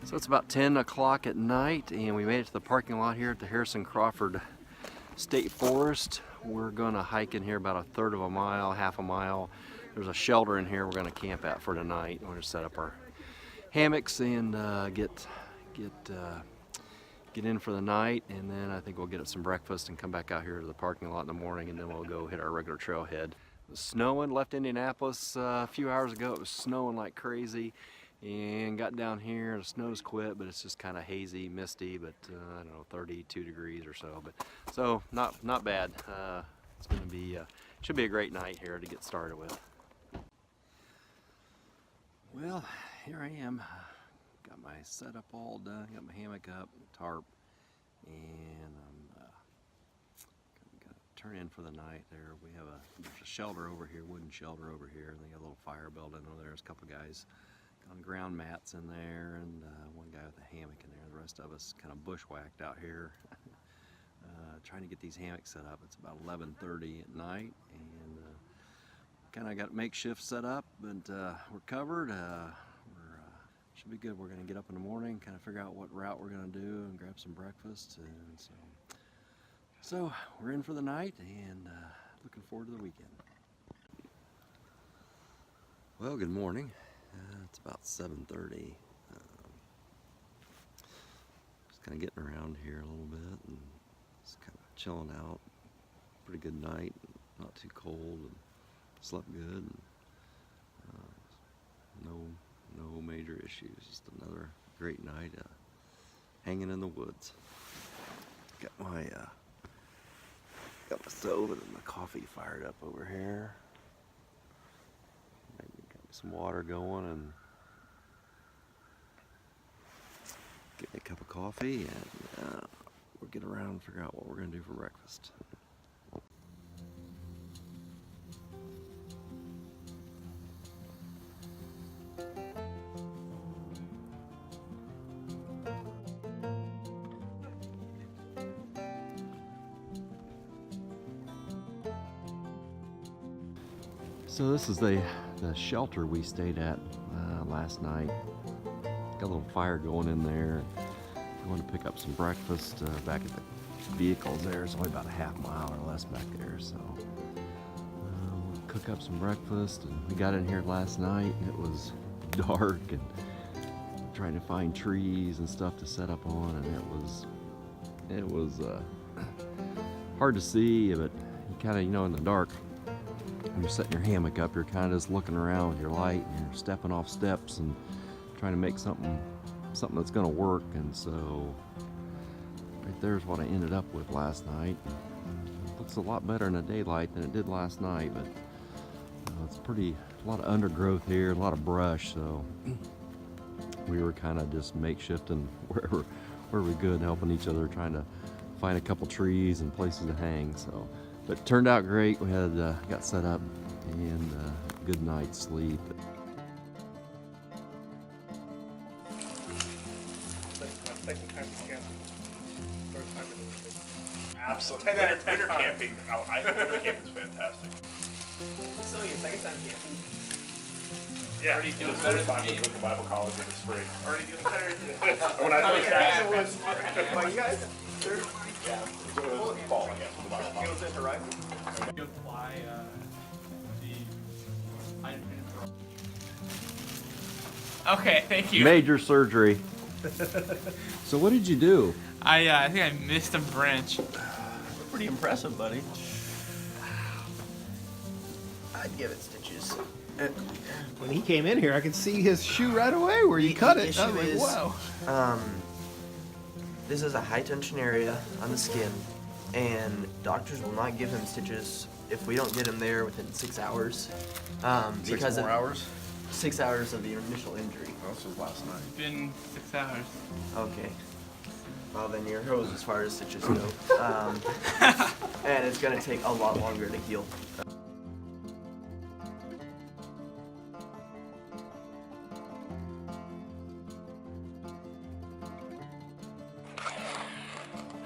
So it's about 10 o'clock at night and we made it to the parking lot here at the Harrison-Crawford State Forest. We're gonna hike in here about a third of a mile, half a mile. There's a shelter in here we're gonna camp at for tonight. We're gonna set up our hammocks and get in for the night, and then I think we'll get up some breakfast and come back out here to the parking lot in the morning, and then we'll go hit our regular trailhead. It was snowing, left Indianapolis a few hours ago. It was snowing like crazy. And got down here, the snow's quit, but it's just kind of hazy, misty, but I don't know, 32 degrees or so. But so not bad. It's going to be should be a great night here to get started with. Well, here I am. Got my setup all done. Got my hammock up, tarp, and I'm gonna turn in for the night. There we have there's a shelter over here, wooden shelter over here. They got a little fire building over there. There's a couple guys on ground mats in there, and one guy with a hammock in there. The rest of us kind of bushwhacked out here trying to get these hammocks set up. It's about 11:30 at night, and kind of got makeshift set up, but we're covered. Should be good. We're going to get up in the morning, kind of figure out what route we're going to do, and grab some breakfast. And so we're in for the night, and looking forward to the weekend. Well, good morning. It's about 7:30. Just kind of getting around here a little bit and just kind of chilling out. Pretty good night, not too cold, and slept good. And, no major issues. Just another great night hanging in the woods. Got my stove and my coffee fired up over here. Some water going, and get me a cup of coffee, and we'll get around and figure out what we're going to do for breakfast. So this is the shelter we stayed at last night. Got a little fire going in there. Going to pick up some breakfast back at the vehicles there. It's only about a half mile or less back there, so we'll cook up some breakfast. And we got in here last night, and it was dark, and trying to find trees and stuff to set up on, and it was hard to see, but you kind of, in the dark, when you're setting your hammock up, you're kind of just looking around with your light, and you're stepping off steps and trying to make something that's going to work. And so right there's what I ended up with last night. It looks a lot better in the daylight than it did last night, but it's a lot of undergrowth here, a lot of brush, so we were kind of just makeshifting wherever we could, helping each other, trying to find a couple trees and places to hang. So, but it turned out great. We had got set up, and good night's sleep. Absolutely. Winter camping. I think winter camping is fantastic. So your second time camping? Yeah. Already doing it was better fun. than We went to Bible college in the spring. Already doing better than When I was it was. But you guys, they're yeah, it was fall, I guess, with the Bible college. skills at Horizon. You apply the hydrogen. Okay, thank you. Major surgery. So what did you do? I think I missed a branch. Pretty impressive, buddy. I'd give it stitches. When he came in here, I could see his shoe right away where you cut it. I was like, wow. This is a high tension area on the skin, and doctors will not give him stitches if we don't get him there within 6 hours. Because 6 more hours? 6 hours of the initial injury. Oh, this was last night. It's been 6 hours. Okay. Well, then you're hosed as far as stitches go. And it's gonna take a lot longer to heal.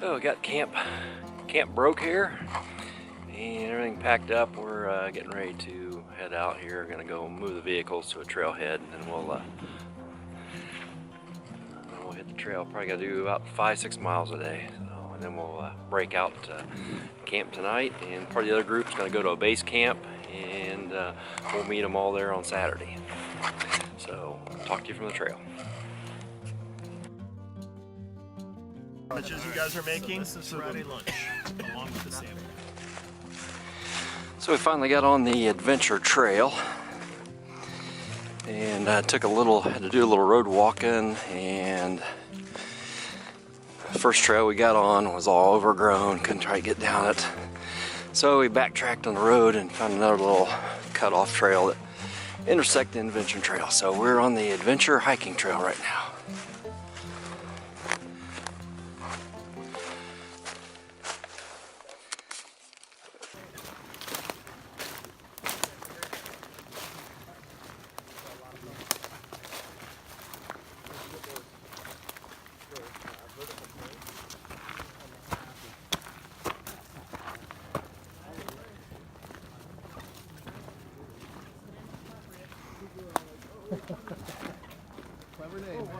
Oh, we got camp broke here, and everything packed up. We're getting ready to head out here. We're gonna go move the vehicles to a trailhead, and then we'll the trail. Probably got to do about 5-6 miles a day. So, and then we'll break out to camp tonight, and part of the other group's going to go to a base camp, and we'll meet them all there on Saturday. So, talk to you from the trail. Sandwiches you guys are making? This is Friday lunch, along with the sandwich. So we finally got on the adventure trail, and had to do a little road walking, and the first trail we got on was all overgrown, couldn't try to get down it. So we backtracked on the road and found another little cut-off trail that intersected the adventure trail. So we're on the adventure hiking trail right now. Clever name. Oh, wow.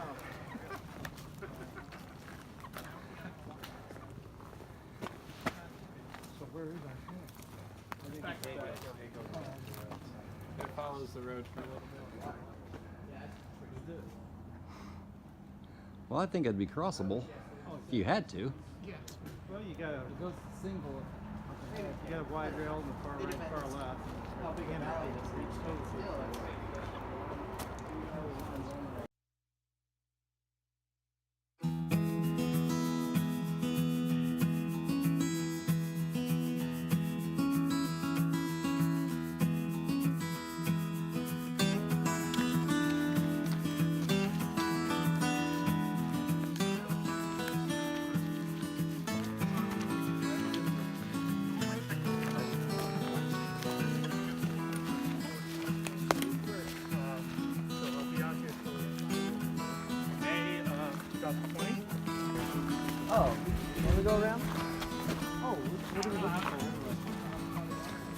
So where is our camp? It follows the road for a little bit. Well, I think it'd be crossable if you had to. Well, you got a single. You got a wide rail in the far right, far left. How big an alley does each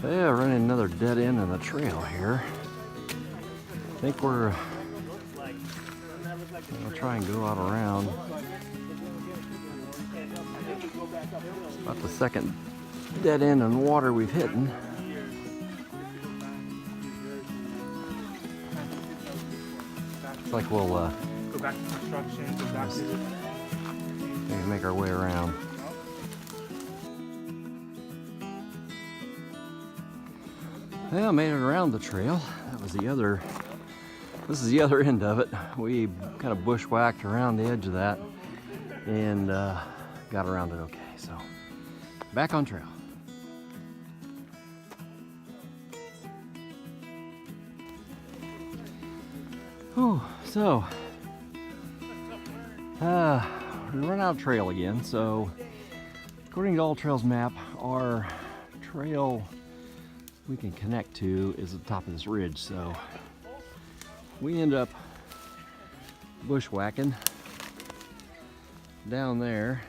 Yeah, running another dead end in the trail here. I think we're gonna try and go out around. About the second dead end in water we've hit. Looks like we'll Go back to construction, go back to maybe make our way around. Well, made it around the trail. That was the other, this is the other end of it. We kind of bushwhacked around the edge of that and got around it okay. So, back on trail. Oh, so, we run out of trail again. So, according to All Trails map, our trail we can connect to is at the top of this ridge. So we end up bushwhacking down there.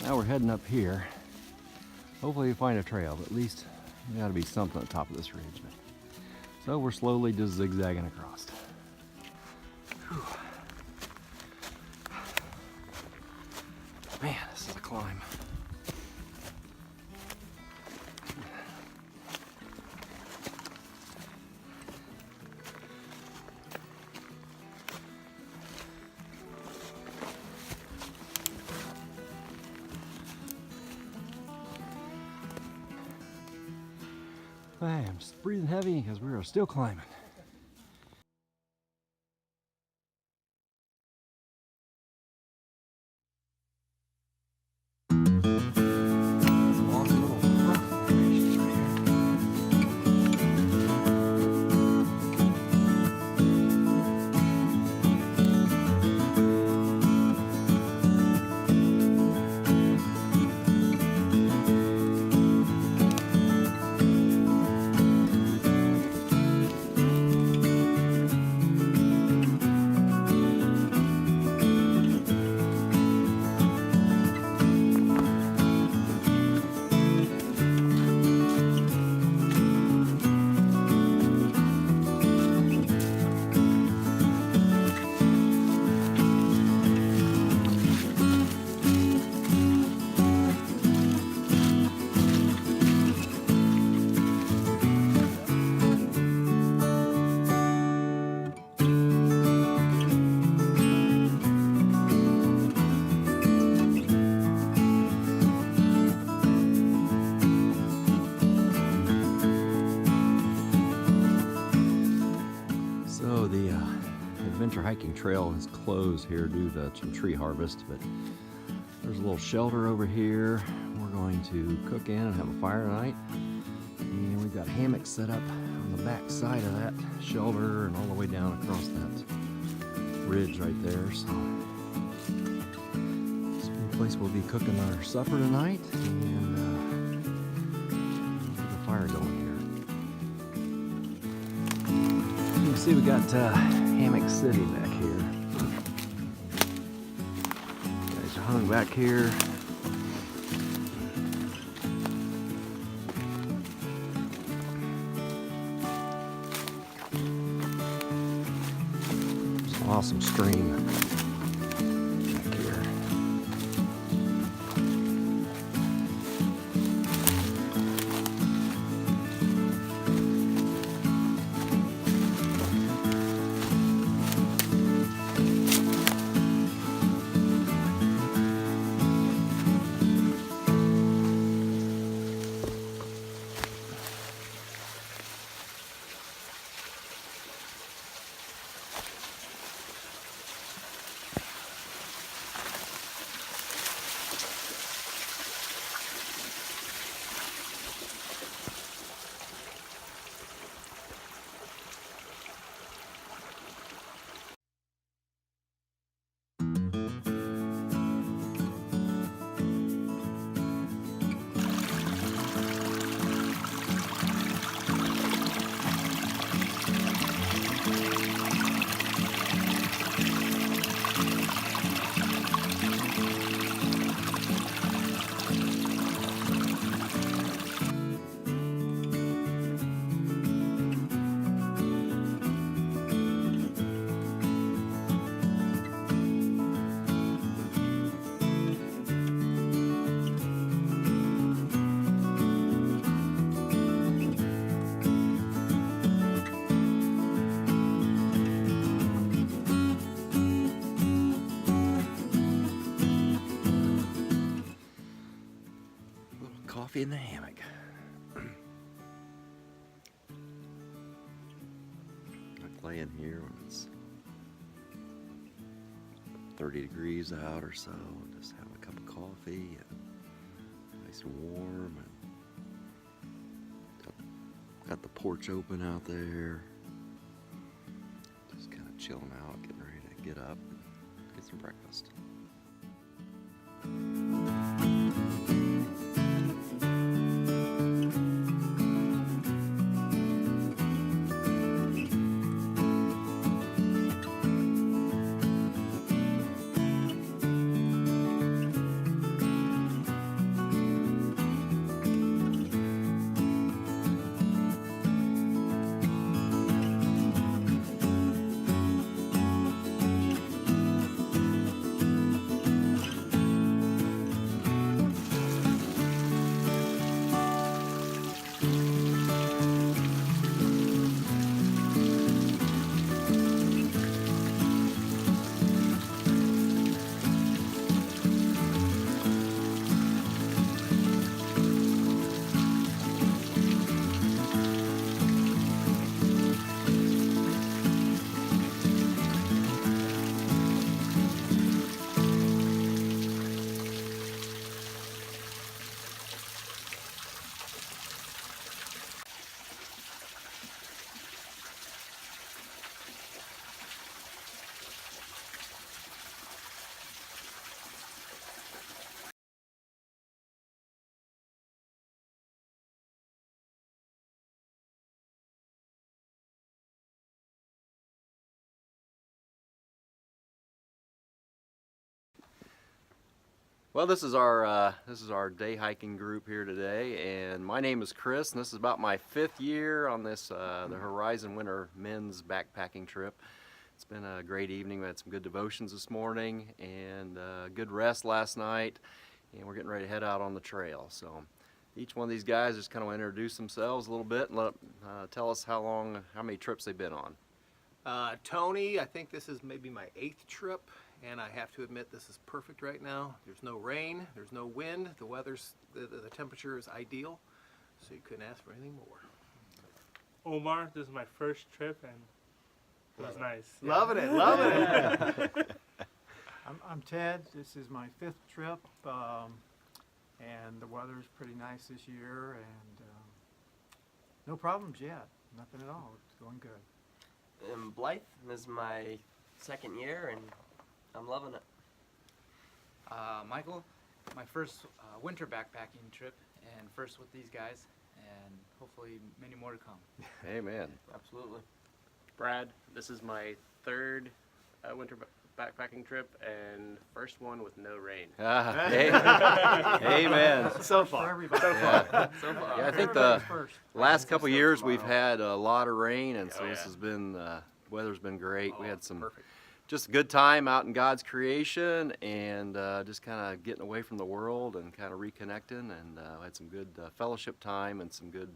Now we're heading up here. Hopefully we find a trail, but at least there got to be something at the top of this ridge. So we're slowly just zigzagging across. Whew. Man, this is a climb. I am breathing heavy because we are still climbing. trail is closed here due to some tree harvest, but there's a little shelter over here. We're going to cook in and have a fire tonight. And we've got hammocks set up on the back side of that shelter and all the way down across that ridge right there. So this will be a place we'll be cooking our supper tonight and get the fire going here. You can see we got Hammock City back here. Guys are hung back here. Awesome stream back here. Coffee in the hammock. I lay in here when it's 30 degrees out or so. Just have a cup of coffee and nice and warm. And got the porch open out there. Just kind of chilling out, getting ready to get up and get some breakfast. Well, this is our day hiking group here today, and my name is Chris, and this is about my 5th year on this the Horizon Winter Men's Backpacking Trip. It's been a great evening. We had some good devotions this morning and good rest last night, and we're getting ready to head out on the trail. So each one of these guys just kind of introduce themselves a little bit and tell us how many trips they've been on. Tony, I think this is maybe my 8th trip, and I have to admit this is perfect right now. There's no rain, there's no wind, the temperature is ideal, so you couldn't ask for anything more. Omar, this is my first trip, and It was nice. Loving it, loving it. I'm Ted. This is my 5th trip, and the weather's pretty nice this year, and no problems yet. Nothing at all. It's going good. I'm Blythe. This is my 2nd year, and I'm loving it. Michael, my first winter backpacking trip, and first with these guys, and hopefully many more to come. Amen. Absolutely. Brad, this is my 3rd winter backpacking trip and first one with no rain. Amen. So For far. everybody. Yeah. So far. Yeah, I think the Everybody's first. last couple years we've had a lot of rain, and so Oh, this yeah. has been weather's been great. We had some Perfect. just a good time out in God's creation, and just kind of getting away from the world and kind of reconnecting, and had some good fellowship time and some good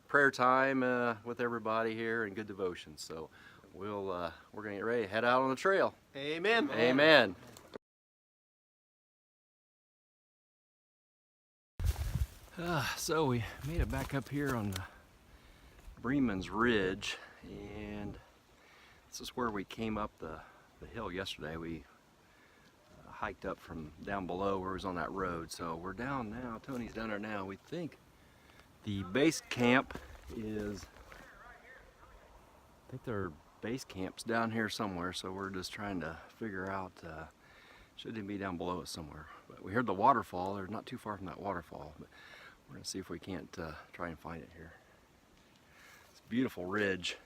prayer time with everybody here and good devotion. So we're gonna get ready to head out on the trail. Amen. Amen. So we made it back up here on the Bremen's Ridge, and this is where we came up the hill yesterday. We hiked up from down below where it was on that road. So we're down now. Tony's down there now. We think the base camp is, I think their base camp's down here somewhere. So we're just trying to figure out, shouldn't be down below us somewhere. But we heard the waterfall. They're not too far from that waterfall. But we're gonna see if we can't try and find it here. It's a beautiful ridge.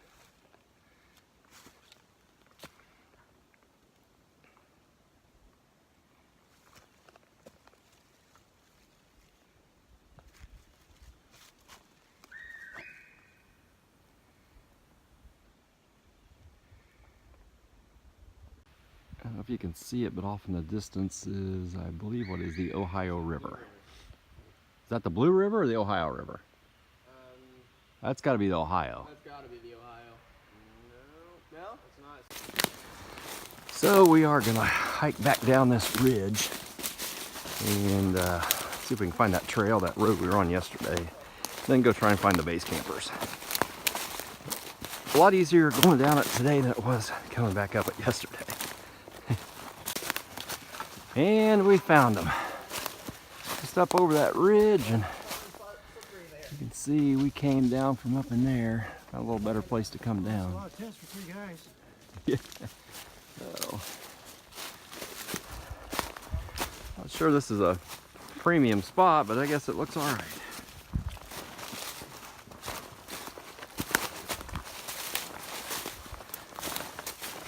I don't know if you can see it, but off in the distance is, I believe, what is the Ohio River. Is that the Blue River or the Ohio River? That's got to be the Ohio. That's gotta be the Ohio. No? It's not. So we are going to hike back down this ridge and see if we can find that trail, that road we were on yesterday. Then go try and find the base campers. A lot easier going down it today than it was coming back up it yesterday. And we found them. Just up over that ridge, and you can see we came down from up in there. Got a little better place to come A down. lot of tents for 3 guys. Yeah. So, not sure this is a premium spot, but I guess it looks all right.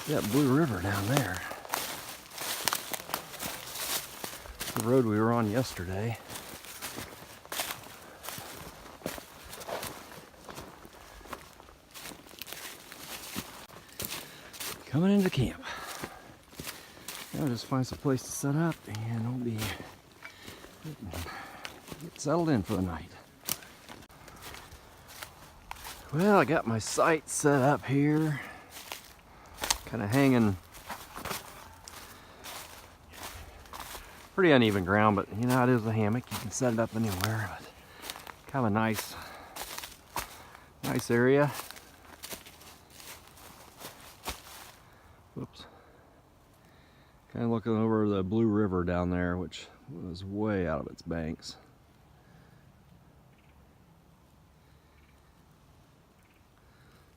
That Blue River down there. The road we were on yesterday. Coming into camp. Now just find some place to set up and we'll be get settled in for the night. Well, I got my site set up here. Kind of hanging pretty uneven ground, but you know, it is a hammock. You can set it up anywhere. But kind of a nice area. Whoops. Kind of looking over the Blue River down there, which was way out of its banks.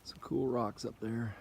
Some cool rocks up there.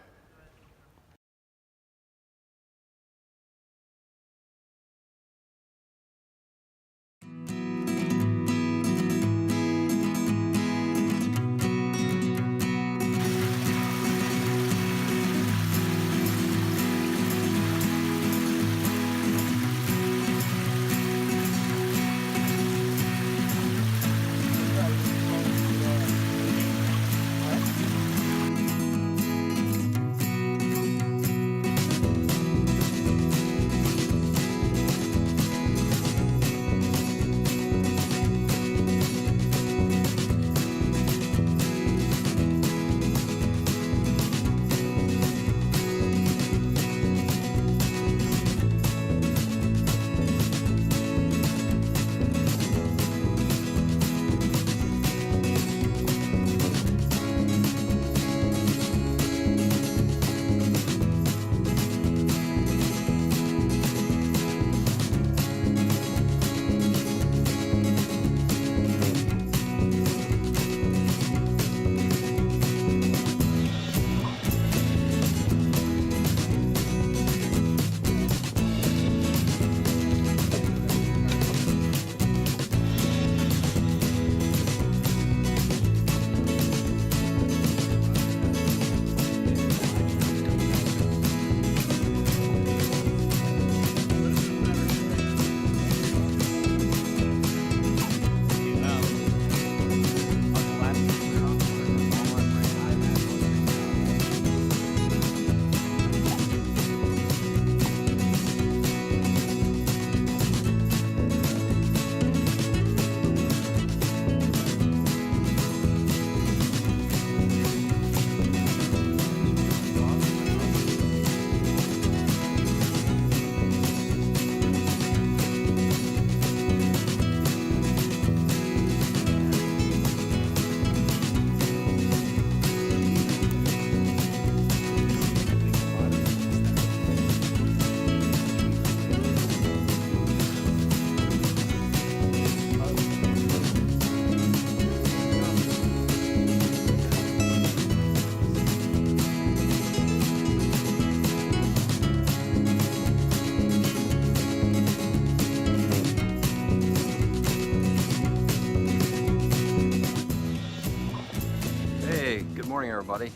everybody.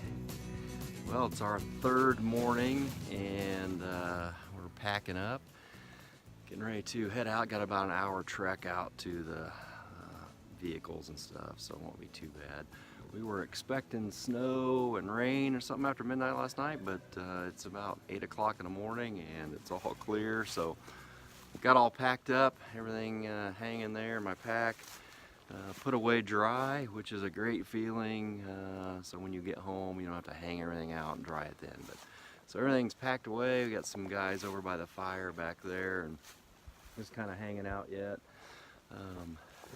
Well, it's our third morning and we're packing up, getting ready to head out. Got about an hour trek out to the vehicles and stuff, so it won't be too bad. We were expecting snow and rain or something after midnight last night, but it's about 8 o'clock in the morning and it's all clear, so got all packed up, everything hanging there in my pack. Put away dry, which is a great feeling, so when you get home you don't have to hang everything out and dry it then. But so everything's packed away. We got some guys over by the fire back there and just kind of hanging out yet.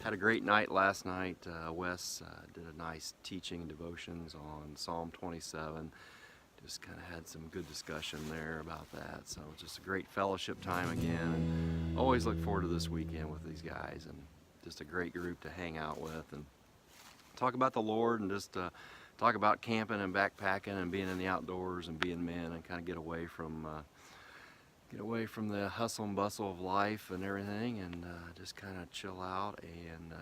Had a great night last night. Wes did a nice teaching and devotions on Psalm 27. Just kind of had some good discussion there about that. So just a great fellowship time again, and always look forward to this weekend with these guys, and just a great group to hang out with and talk about the Lord, and just talk about camping and backpacking and being in the outdoors and being men, and kind of get away from the hustle and bustle of life and everything, and just kind of chill out and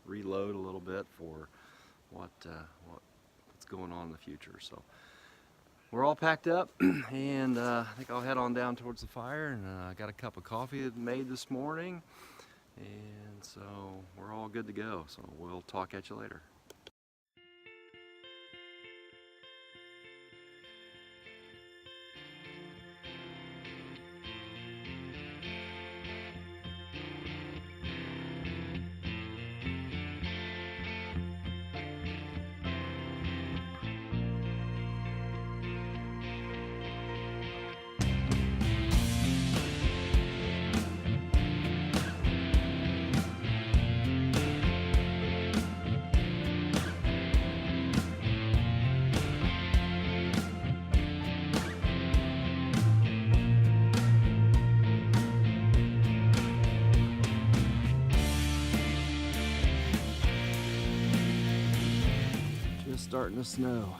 reload a little bit for what's going on in the future. So we're all packed up, and I think I'll head on down towards the fire, and I got a cup of coffee made this morning. And so we're all good to go, so we'll talk at you later. Starting to snow.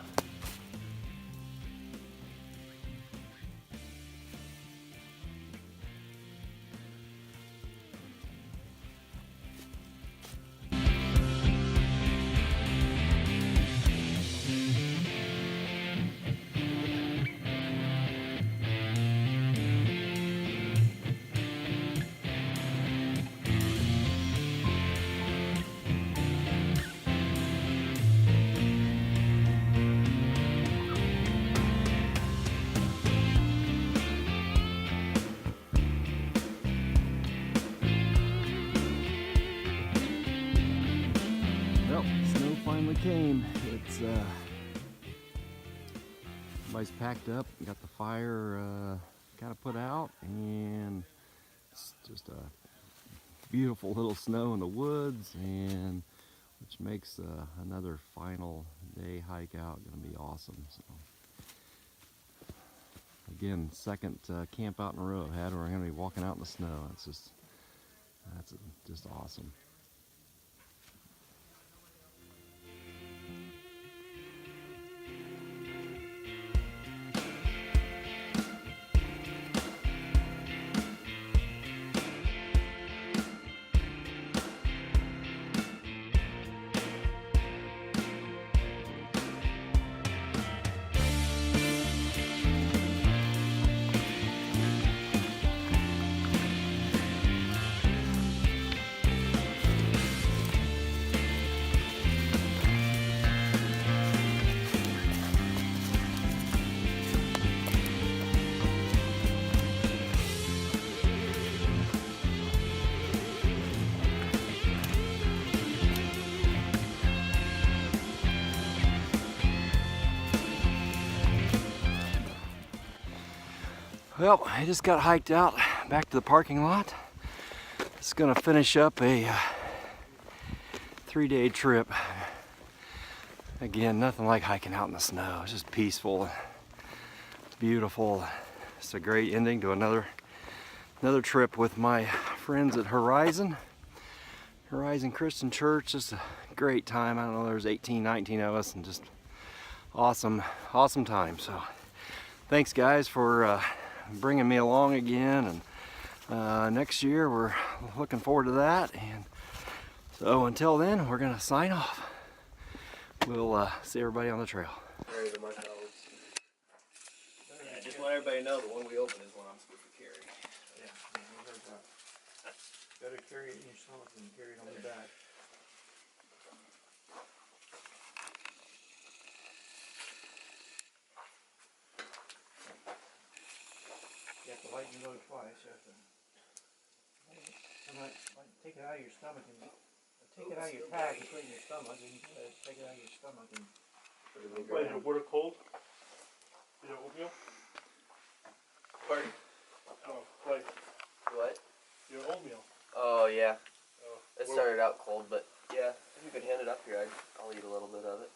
Came. It's everybody's packed up, got the fire kind of put out, and it's just a beautiful little snow in the woods, and which makes another final day hike out going to be awesome. So again, second camp out in a row I've had where I'm going to be walking out in the snow. It's just awesome. Well, I just got hiked out back to the parking lot. It's gonna finish up a 3-day trip. Again, nothing like hiking out in the snow. It's just peaceful, it's beautiful. It's a great ending to another trip with my friends at Horizon Christian Church. Just a great time. I don't know, there's 18, 19 of us, and just awesome time. So thanks guys for bringing me along again, and next year we're looking forward to that. And so until then, we're gonna sign off. We'll see everybody on the trail. Carry the marshmallows. Yeah, just want everybody to know the one we open is one I'm supposed to carry. Yeah, we heard that. Better carry it in your stomach than carry it on your back. You have to lighten the load twice. You have to take it out of your stomach and take it out of your pack and put it in your stomach, and take it out of your stomach and put it in Wait, is the water cold? Is it oatmeal? Pardon? Oh, like What? your oatmeal. Oh, yeah. Oh, It started out cold, but yeah, if you could hand it up here, I'll eat a little bit of it.